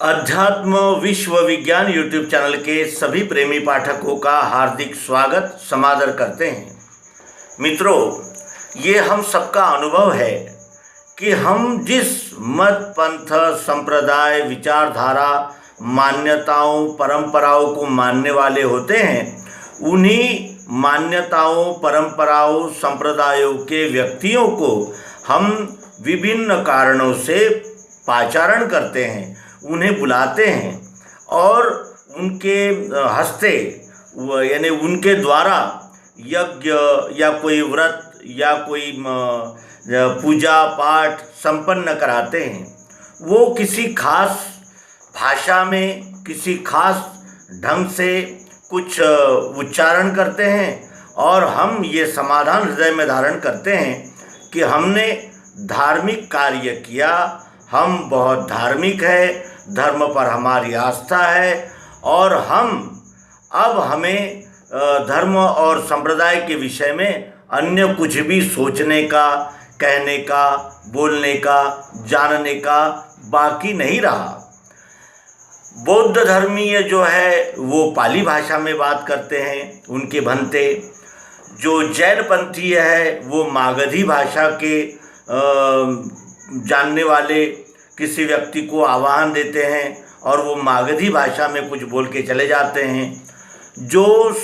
अध्यात्म विश्व विज्ञान यूट्यूब चैनल के सभी प्रेमी पाठकों का हार्दिक स्वागत समादर करते हैं। मित्रों, ये हम सबका अनुभव है कि हम जिस मत पंथ संप्रदाय विचारधारा मान्यताओं परंपराओं को मानने वाले होते हैं, उन्हीं मान्यताओं परंपराओं संप्रदायों के व्यक्तियों को हम विभिन्न कारणों से पाचारण करते हैं, उन्हें बुलाते हैं और उनके हस्ते यानी उनके द्वारा यज्ञ या कोई व्रत या कोई पूजा पाठ संपन्न कराते हैं। वो किसी खास भाषा में किसी खास ढंग से कुछ उच्चारण करते हैं और हम ये समाधान हृदय में धारण करते हैं कि हमने धार्मिक कार्य किया, हम बहुत धार्मिक है, धर्म पर हमारी आस्था है और हमें धर्म और संप्रदाय के विषय में अन्य कुछ भी सोचने का, कहने का, बोलने का, जानने का बाकी नहीं रहा। बौद्ध धर्मीय जो है वो पाली भाषा में बात करते हैं, उनके भंते। जो जैन पंथीय है वो मागधी भाषा के जानने वाले किसी व्यक्ति को आह्वान देते हैं और वो मागधी भाषा में कुछ बोल के चले जाते हैं। जो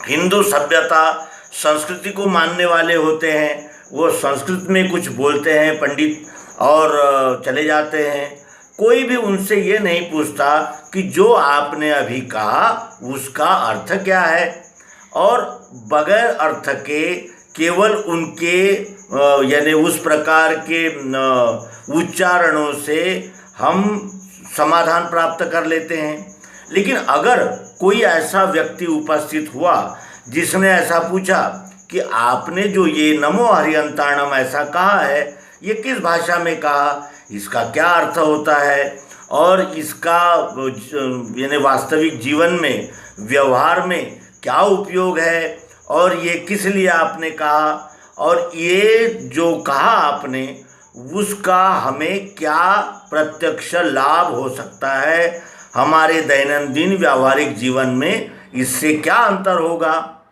हिंदू सभ्यता संस्कृति को मानने वाले होते हैं वो संस्कृत में कुछ बोलते हैं पंडित और चले जाते हैं। कोई भी उनसे ये नहीं पूछता कि जो आपने अभी कहा उसका अर्थ क्या है, और बगैर अर्थ के केवल उनके यानी उस प्रकार के उच्चारणों से हम समाधान प्राप्त कर लेते हैं। लेकिन अगर कोई ऐसा व्यक्ति उपस्थित हुआ जिसने ऐसा पूछा कि आपने जो ये नमो हरियंताणम ऐसा कहा है, ये किस भाषा में कहा, इसका क्या अर्थ होता है और इसका यानी वास्तविक जीवन में व्यवहार में क्या उपयोग है, और ये किस लिए आपने कहा, और ये जो कहा आपने उसका हमें क्या प्रत्यक्ष लाभ हो सकता है, हमारे दैनंदिन व्यावहारिक जीवन में इससे क्या अंतर होगा,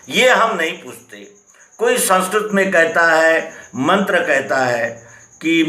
ये हम नहीं पूछते। कोई संस्कृत में कहता है, मंत्र कहता है कि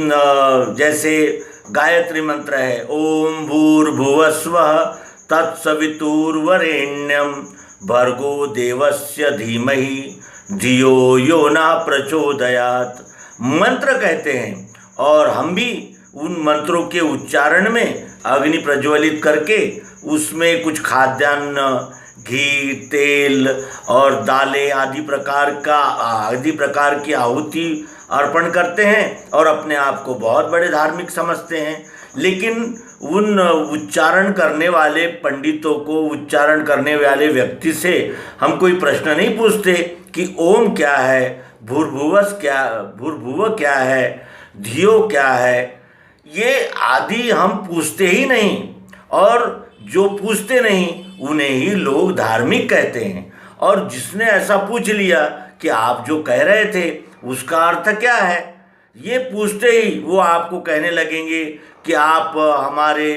जैसे गायत्री मंत्र है, ओम भूर्भुवस्वः तत्सवितुर्वरेण्यं भर्गो देवस्य धीमहि धियो यो न प्रचोदयात्। मंत्र कहते हैं और हम भी उन मंत्रों के उच्चारण में अग्नि प्रज्वलित करके उसमें कुछ खाद्यान्न, घी, तेल और दालें आदि प्रकार की आहुति अर्पण करते हैं और अपने आप को बहुत बड़े धार्मिक समझते हैं। लेकिन उन उच्चारण करने वाले पंडितों को, उच्चारण करने वाले व्यक्ति से हम कोई प्रश्न नहीं पूछते कि ओम क्या है, भूर्भुव क्या है, धियो क्या है, ये आदि हम पूछते ही नहीं। और जो पूछते नहीं उन्हें ही लोग धार्मिक कहते हैं। और जिसने ऐसा पूछ लिया कि आप जो कह रहे थे उसका अर्थ क्या है, ये पूछते ही वो आपको कहने लगेंगे कि आप हमारे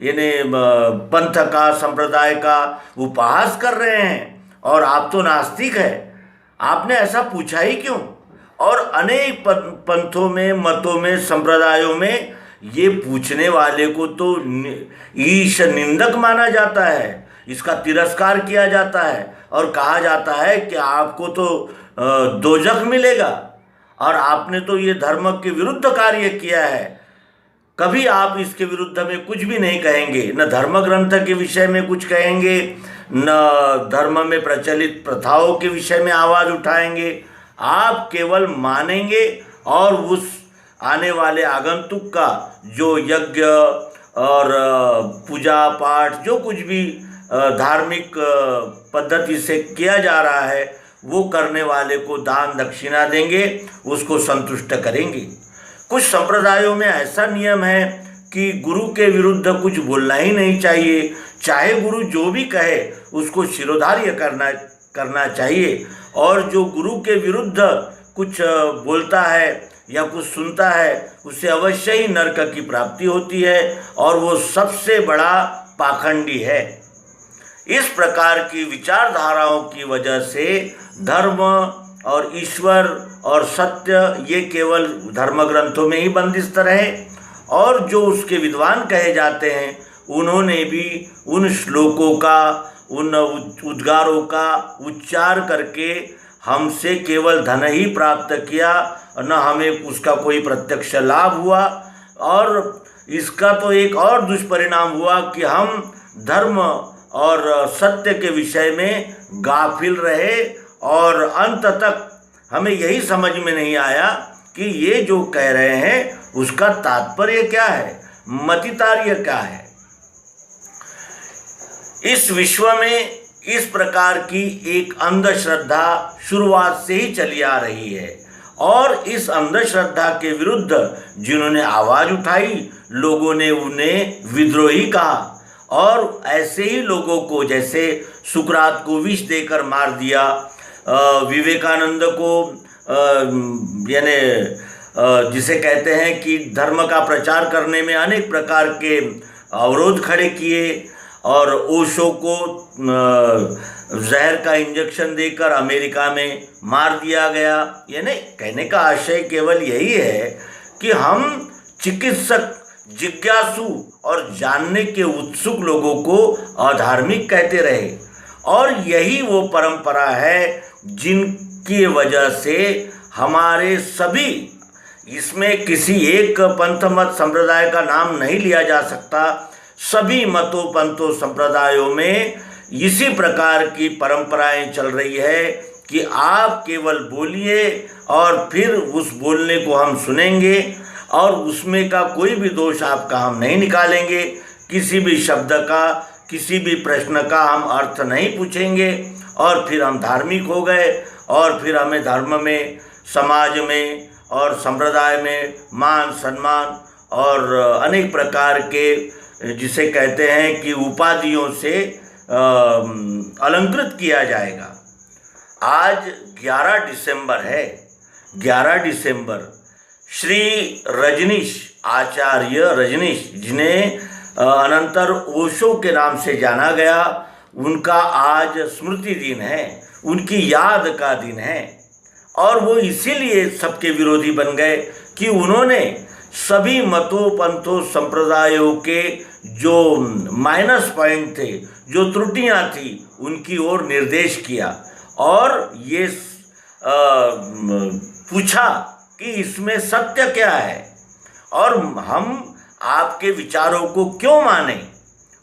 यानी पंथ का, संप्रदाय का उपहास कर रहे हैं और आप तो नास्तिक है, आपने ऐसा पूछा ही क्यों। और अनेक पंथों में, मतों में, संप्रदायों में ये पूछने वाले को तो ईश निंदक माना जाता है, इसका तिरस्कार किया जाता है और कहा जाता है कि आपको तो दोजख मिलेगा और आपने तो ये धर्म के विरुद्ध कार्य किया है। कभी आप इसके विरुद्ध में कुछ भी नहीं कहेंगे, न धर्म ग्रंथ के विषय में कुछ कहेंगे, न धर्म में प्रचलित प्रथाओं के विषय में आवाज़ उठाएंगे। आप केवल मानेंगे और उस आने वाले आगंतुक का जो यज्ञ और पूजा पाठ जो कुछ भी धार्मिक पद्धति से किया जा रहा है वो करने वाले को दान दक्षिणा देंगे, उसको संतुष्ट करेंगे। कुछ संप्रदायों में ऐसा नियम है कि गुरु के विरुद्ध कुछ बोलना ही नहीं चाहिए, चाहे गुरु जो भी कहे उसको शिरोधार्य करना चाहिए। और जो गुरु के विरुद्ध कुछ बोलता है या कुछ सुनता है उसे अवश्य ही नरक की प्राप्ति होती है और वो सबसे बड़ा पाखंडी है। इस प्रकार की विचारधाराओं की वजह से धर्म और ईश्वर और सत्य ये केवल धर्म ग्रंथों में ही बंदिस्त रहे और जो उसके विद्वान कहे जाते हैं उन्होंने भी उन श्लोकों का, उन उद्गारों का उच्चार करके हमसे केवल धन ही प्राप्त किया, न हमें उसका कोई प्रत्यक्ष लाभ हुआ। और इसका तो एक और दुष्परिणाम हुआ कि हम धर्म और सत्य के विषय में गाफिल रहे और अंत तक हमें यही समझ में नहीं आया कि ये जो कह रहे हैं उसका तात्पर्य क्या है, मतितार्य क्या है। इस विश्व में इस प्रकार की एक अंधश्रद्धा शुरुआत से ही चली आ रही है और इस अंधश्रद्धा के विरुद्ध जिन्होंने आवाज़ उठाई लोगों ने उन्हें विद्रोही कहा और ऐसे ही लोगों को जैसे सुकरात को विष देकर मार दिया, विवेकानंद को यानी जिसे कहते हैं कि धर्म का प्रचार करने में अनेक प्रकार के अवरोध खड़े किए और ओशो को जहर का इंजेक्शन देकर अमेरिका में मार दिया गया। यानी कहने का आशय केवल यही है कि हम चिकित्सक, जिज्ञासु और जानने के उत्सुक लोगों को अधार्मिक कहते रहे और यही वो परंपरा है जिनकी वजह से हमारे सभी, इसमें किसी एक पंथ मत संप्रदाय का नाम नहीं लिया जा सकता, सभी मतों पंथों संप्रदायों में इसी प्रकार की परंपराएं चल रही है कि आप केवल बोलिए और फिर उस बोलने को हम सुनेंगे और उसमें का कोई भी दोष आपका हम नहीं निकालेंगे, किसी भी शब्द का, किसी भी प्रश्न का हम अर्थ नहीं पूछेंगे और फिर हम धार्मिक हो गए और फिर हमें धर्म में, समाज में और संप्रदाय में मान सम्मान और अनेक प्रकार के जिसे कहते हैं कि उपाधियों से अलंकृत किया जाएगा। आज 11 दिसंबर है। 11 दिसंबर श्री रजनीश, आचार्य रजनीश, जिन्हें अनंतर ओशो के नाम से जाना गया, उनका आज स्मृति दिन है, उनकी याद का दिन है और वो इसीलिए सबके विरोधी बन गए कि उन्होंने सभी मतों पंथों संप्रदायों के जो माइनस पॉइंट थे, जो त्रुटियां थी, उनकी ओर निर्देश किया और ये पूछा कि इसमें सत्य क्या है और हम आपके विचारों को क्यों माने,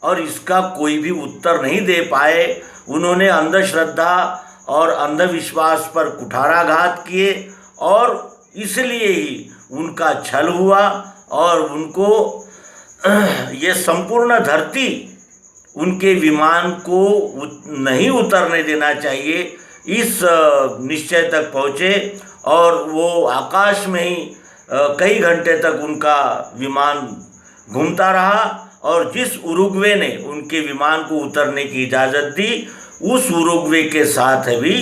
और इसका कोई भी उत्तर नहीं दे पाए। उन्होंने अंधश्रद्धा और अंधविश्वास पर कुठाराघात किए और इसलिए ही उनका छल हुआ और उनको ये संपूर्ण धरती उनके विमान को नहीं उतरने देना चाहिए, इस निश्चय तक पहुँचे और वो आकाश में ही कई घंटे तक उनका विमान घूमता रहा और जिस उरुग्वे ने उनके विमान को उतरने की इजाज़त दी, उस उरुग्वे के साथ भी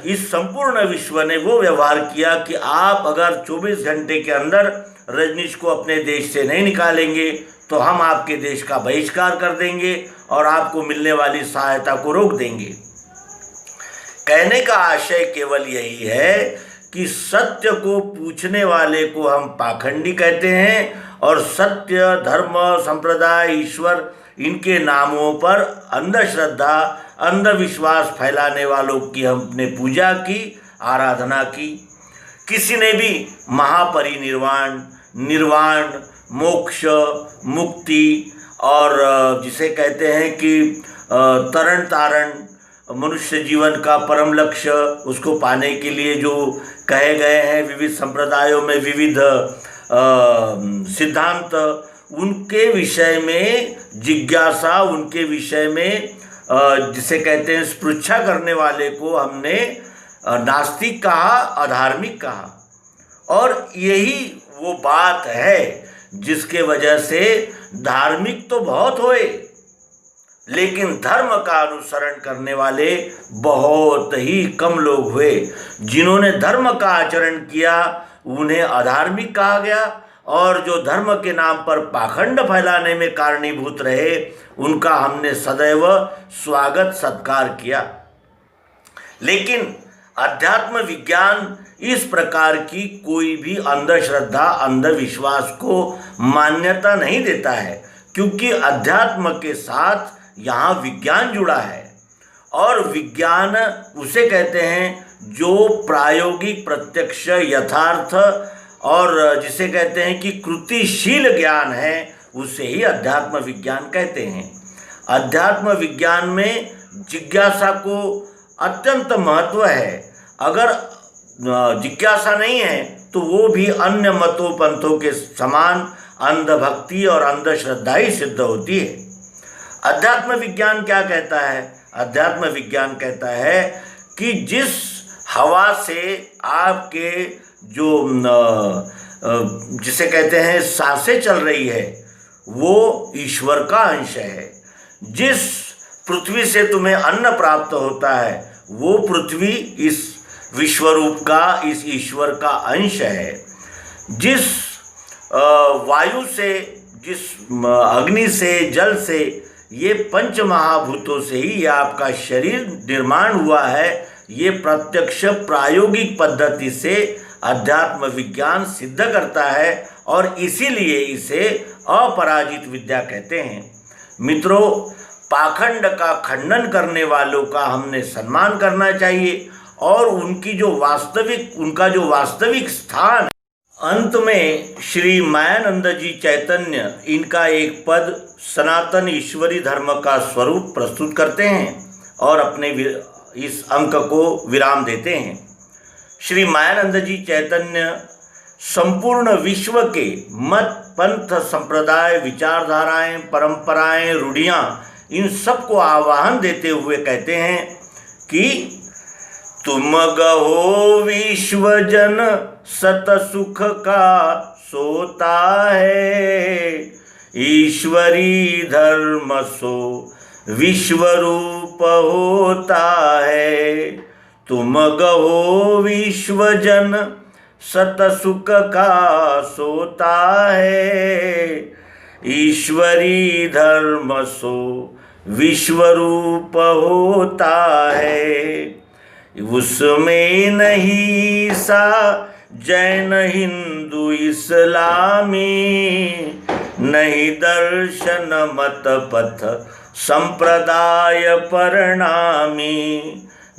इस संपूर्ण विश्व ने वो व्यवहार किया कि आप अगर 24 घंटे के अंदर रजनीश को अपने देश से नहीं निकालेंगे तो हम आपके देश का बहिष्कार कर देंगे और आपको मिलने वाली सहायता को रोक देंगे। कहने का आशय केवल यही है कि सत्य को पूछने वाले को हम पाखंडी कहते हैं और सत्य, धर्म, संप्रदाय, ईश्वर, इनके नामों पर अंधश्रद्धा, अंधविश्वास फैलाने वालों की हमने पूजा की, आराधना की। किसी ने भी महापरिनिर्वाण, निर्वाण, मोक्ष, मुक्ति और जिसे कहते हैं कि तरण तारण, मनुष्य जीवन का परम लक्ष्य, उसको पाने के लिए जो कहे गए हैं विविध संप्रदायों में विविध सिद्धांत, उनके विषय में जिज्ञासा, उनके विषय में जिसे कहते हैं स्पृच्छा करने वाले को हमने नास्तिक कहा, अधार्मिक कहा। और यही वो बात है जिसके वजह से धार्मिक तो बहुत हुए लेकिन धर्म का अनुसरण करने वाले बहुत ही कम लोग हुए। जिन्होंने धर्म का आचरण किया उन्हें अधार्मिक कहा गया, और जो धर्म के नाम पर पाखंड फैलाने में कारणीभूत रहे उनका हमने सदैव स्वागत सत्कार किया। लेकिन अध्यात्म विज्ञान इस प्रकार की कोई भी अंधश्रद्धा, अंधविश्वास को मान्यता नहीं देता है, क्योंकि अध्यात्म के साथ यहाँ विज्ञान जुड़ा है। और विज्ञान उसे कहते हैं जो प्रायोगिक, प्रत्यक्ष, यथार्थ और जिसे कहते हैं कि कृतिशील ज्ञान है, उसे ही अध्यात्म विज्ञान कहते हैं। अध्यात्म विज्ञान में जिज्ञासा को अत्यंत महत्व है। अगर जिज्ञासा नहीं है तो वो भी अन्य मतों पंथों के समान अंधभक्ति और अंधश्रद्धा ही सिद्ध होती है। अध्यात्म विज्ञान क्या कहता है? अध्यात्म विज्ञान कहता है कि जिस हवा से आपके जो जिसे कहते हैं सांसें चल रही है, वो ईश्वर का अंश है। जिस पृथ्वी से तुम्हें अन्न प्राप्त होता है, वो पृथ्वी इस विश्वरूप का, इस ईश्वर का अंश है। जिस वायु से, जिस अग्नि से, जल से, ये पंच महाभूतों से ही ये आपका शरीर निर्माण हुआ है। ये प्रत्यक्ष प्रायोगिक पद्धति से अध्यात्म विज्ञान सिद्ध करता है और इसीलिए इसे अपराजित विद्या कहते हैं। मित्रों, पाखंड का खंडन करने वालों का हमने सम्मान करना चाहिए और उनका जो वास्तविक स्थान। अंत में श्री मायानंद जी चैतन्य इनका एक पद सनातन ईश्वरी धर्म का स्वरूप प्रस्तुत करते हैं और अपने इस अंक को विराम देते हैं। श्री मायानंद जी चैतन्य संपूर्ण विश्व के मत, पंथ, संप्रदाय, विचारधाराएं, परंपराएं, रूढ़ियाँ, इन सब को आह्वान देते हुए कहते हैं कि तुम गहो विश्व जन सत सुख का सोता है, ईश्वरी धर्म सो विश्व रूप होता है। तुम गहो विश्व जन सत सुख का सोता है, ईश्वरी धर्म सो विश्व रूप होता है। उसमें नहीं सा जैन हिंदू इस्लामी, नहीं दर्शन मत पथ संप्रदाय परिणामी,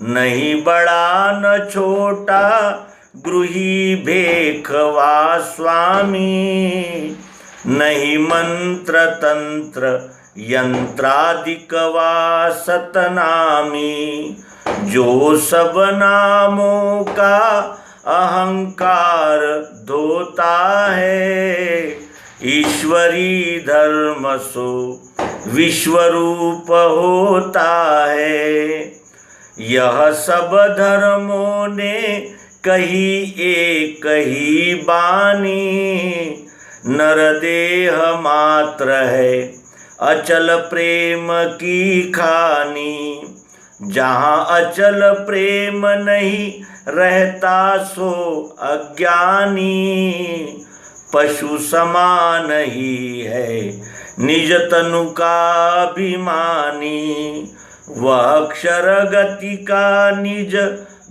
नहीं बड़ा न छोटा गृही भेखवा स्वामी, नहीं मंत्र तंत्र यंत्रादिक वा सतनामी, जो सब नामों का अहंकार धोता है, ईश्वरी धर्म सो विश्वरूप होता है। यह सब धर्मों ने कही एक ही बानी, नरदेह मात्र है अचल प्रेम की खानी। जहाँ अचल प्रेम नहीं रहता सो अज्ञानी, पशु समान ही है निज तनु का अभिमानी। वह अक्षर गति का निज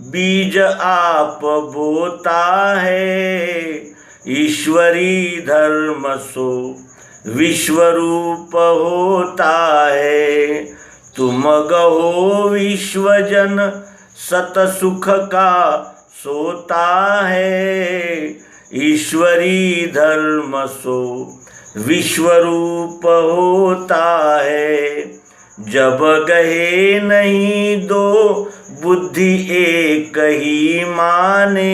बीज आप बोता है, ईश्वरी धर्म सो विश्वरूप होता है। तुम गहो विश्व जन सत सुख का सोता है, ईश्वरी धर्म सो विश्वरूप होता है। जब गहे नहीं दो बुद्धि एक ही माने,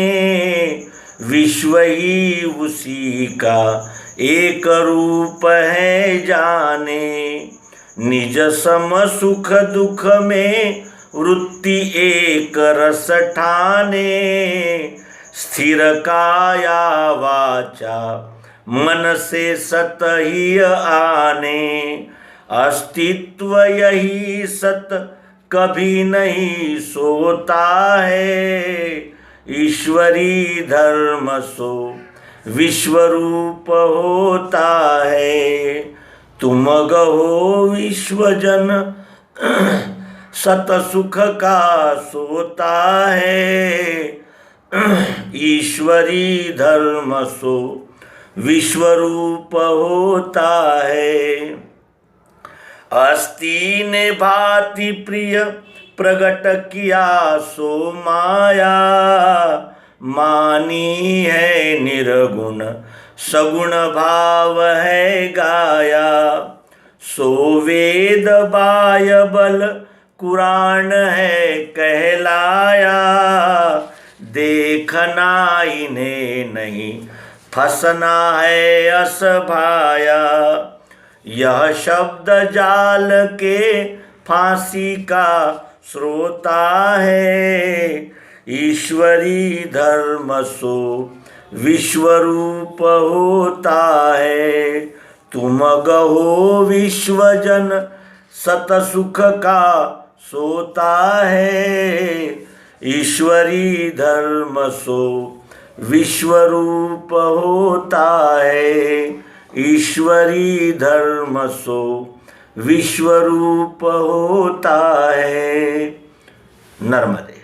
विश्व ही उसी का एक रूप है जाने। निज सम सुख दुख में वृत्ति एक रस ठाने, स्थिर काया वाचा मन से सत ही आने। अस्तित्व यही सत कभी नहीं सोता है, ईश्वरी धर्म सो विश्वरूप होता है। तुम गहो विश्वजन सत सुख का सोता है। ईश्वरी धर्म सो विश्वरूप होता है। अस्ति ने भांति प्रिय प्रगट किया सो माया। मानी है निर्गुण सगुण भाव है गाया। सो वेद बायबल कुरान है कहलाया। देखना इन्हें नहीं फंसना है असभाया। यह शब्द जाल के फांसी का श्रोता है। ईश्वरी धर्म सो विश्वरूप होता है। तुम गहो विश्वजन सत सुख का सोता है। ईश्वरी धर्म सो विश्वरूप होता है। ईश्वरी धर्म सो विश्वरूप होता है। नर्मदे।